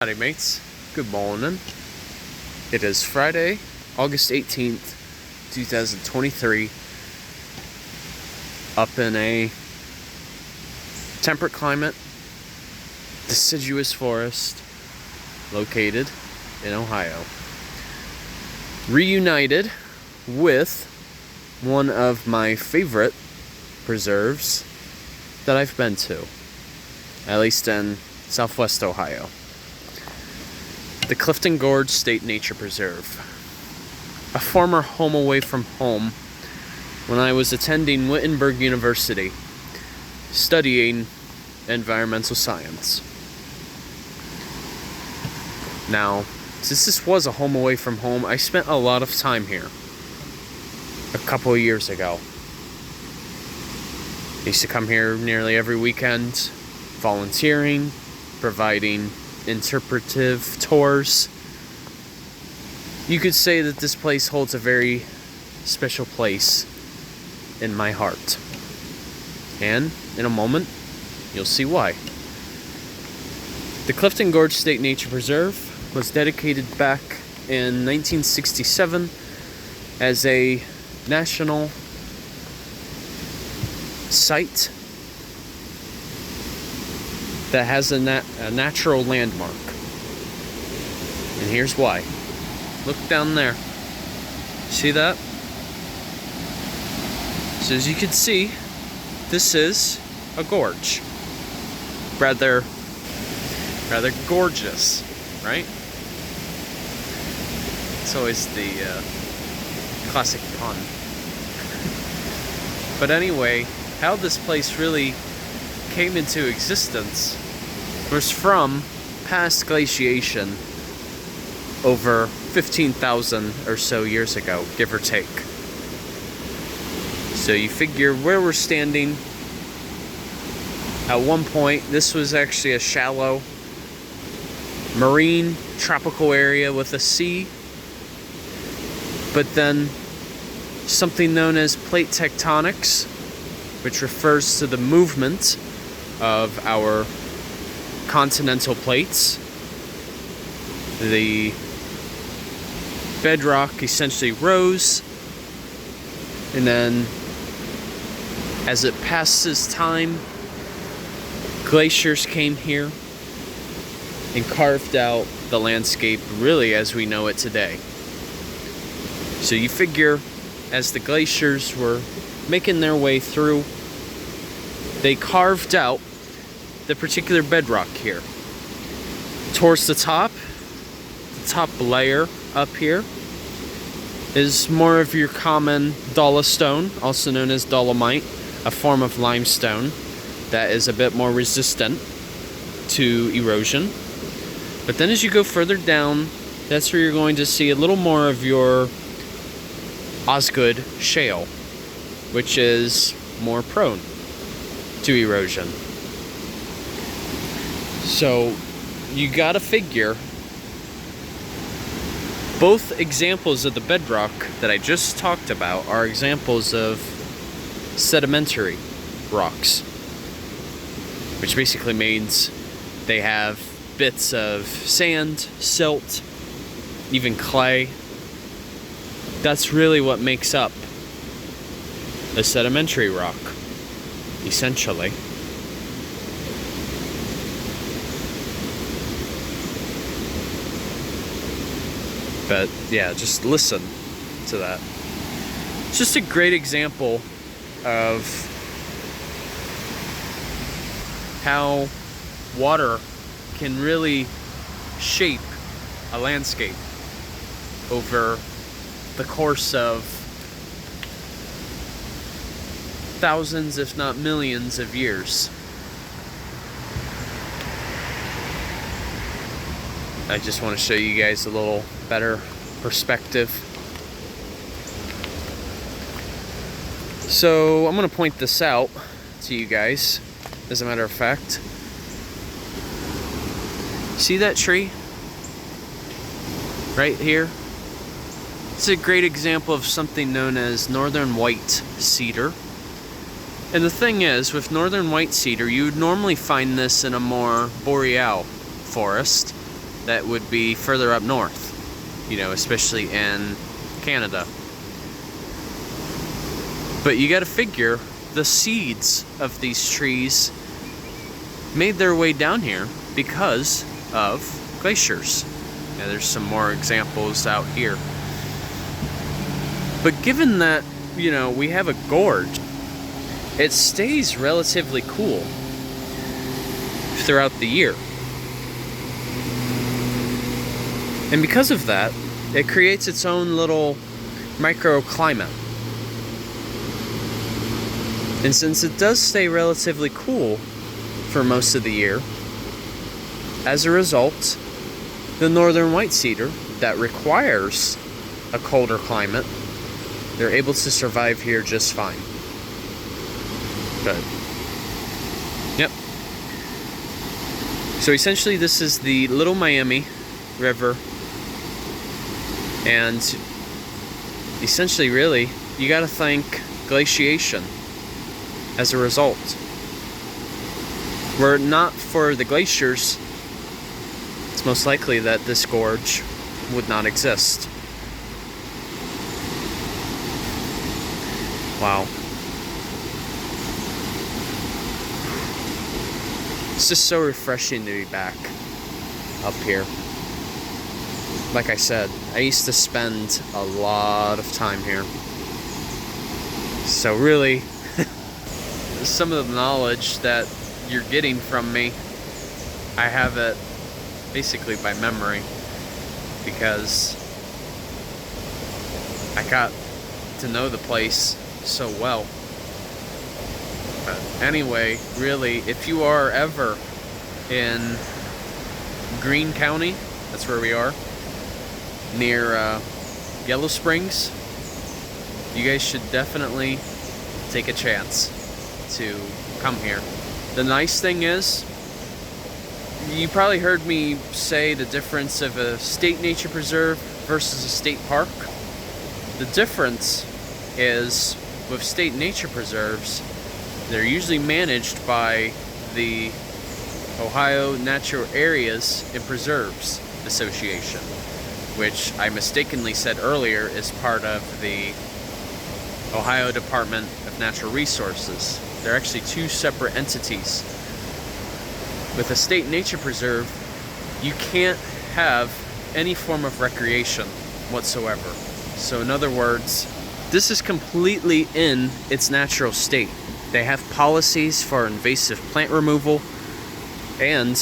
Howdy mates, good morning. It is Friday, August 18th, 2023, up in a temperate climate, deciduous forest, located in Ohio. Reunited with one of my favorite preserves that I've been to, at least in Southwest Ohio. The Clifton Gorge State Nature Preserve, a former home away from home when I was attending Wittenberg University, studying environmental science. Now, since this was a home away from home, I spent a lot of time here a couple of years ago. I used to come here nearly every weekend, volunteering, providing interpretive tours. You could say that this place holds a very special place in my heart. And in a moment, you'll see why. The Clifton Gorge State Nature Preserve was dedicated back in 1967 as a national site that has a natural landmark. And here's why. Look down there. See that? So as you can see, this is a gorge. Rather gorgeous, right? It's always the classic pun. But anyway, how this place really came into existence was from past glaciation over 15,000 or so years ago, give or take. So you figure where we're standing, at one point this was actually a shallow marine tropical area with a sea, but then something known as plate tectonics, which refers to the movement of our continental plates. The bedrock essentially rose, and then as it passes time, glaciers came here and carved out the landscape really as we know it today. So you figure as the glaciers were making their way through, they carved out the particular bedrock here. Towards the top layer up here is more of your common dolostone, also known as dolomite, a form of limestone that is a bit more resistant to erosion. But then as you go further down, that's where you're going to see a little more of your Osgood shale, which is more prone to erosion. So you gotta figure both examples of the bedrock that I just talked about are examples of sedimentary rocks, which basically means they have bits of sand, silt, even clay. That's really what makes up a sedimentary rock, essentially. But yeah, just listen to that. It's just a great example of how water can really shape a landscape over the course of thousands, if not millions of years. I just want to show you guys a little better perspective. So I'm going to point this out to you guys, as a matter of fact. See that tree? Right here? It's a great example of something known as northern white cedar. And the thing is, with northern white cedar, you would normally find this in a more boreal forest, that would be further up north, you know, especially in Canada. But you got to figure the seeds of these trees made their way down here because of glaciers. Yeah, there's some more examples out here. But given that, you know, we have a gorge, it stays relatively cool throughout the year. And because of that, it creates its own little microclimate. And since it does stay relatively cool for most of the year, as a result, the northern white cedar that requires a colder climate, they're able to survive here just fine. Good. Yep. So essentially this is the Little Miami River, and essentially really you got to thank glaciation as a result. Were it not for the glaciers, it's most likely that this gorge would not exist. Wow. It's just so refreshing to be back up here. Like I said, I used to spend a lot of time here. So really, some of the knowledge that you're getting from me, I have it basically by memory, because I got to know the place so well. But anyway, really, if you are ever in Greene County, that's where we are, near Yellow Springs, you guys should definitely take a chance to come here. The nice thing is, you probably heard me say the difference of a state nature preserve versus a state park. The difference is, with state nature preserves, they're usually managed by the Ohio Natural Areas and Preserves Association, which I mistakenly said earlier is part of the Ohio Department of Natural Resources. They're actually two separate entities. With a state nature preserve, you can't have any form of recreation whatsoever. So in other words, this is completely in its natural state. They have policies for invasive plant removal, and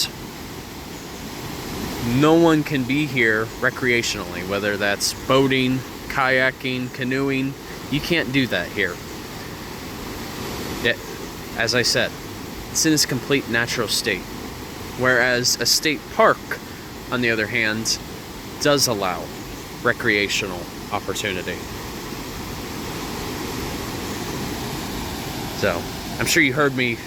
no one can be here recreationally, whether that's boating, kayaking, canoeing. You can't do that here. As I said, it's in its complete natural state. Whereas a state park, on the other hand, does allow recreational opportunity. So, I'm sure you heard me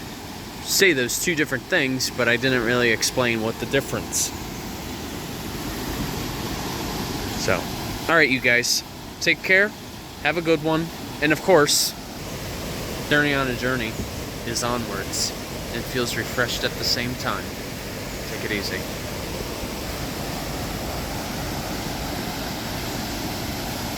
say those two different things, but I didn't really explain what the difference. So, alright you guys, take care, have a good one, and of course, Journey on a Journey is onwards and feels refreshed at the same time. Take it easy.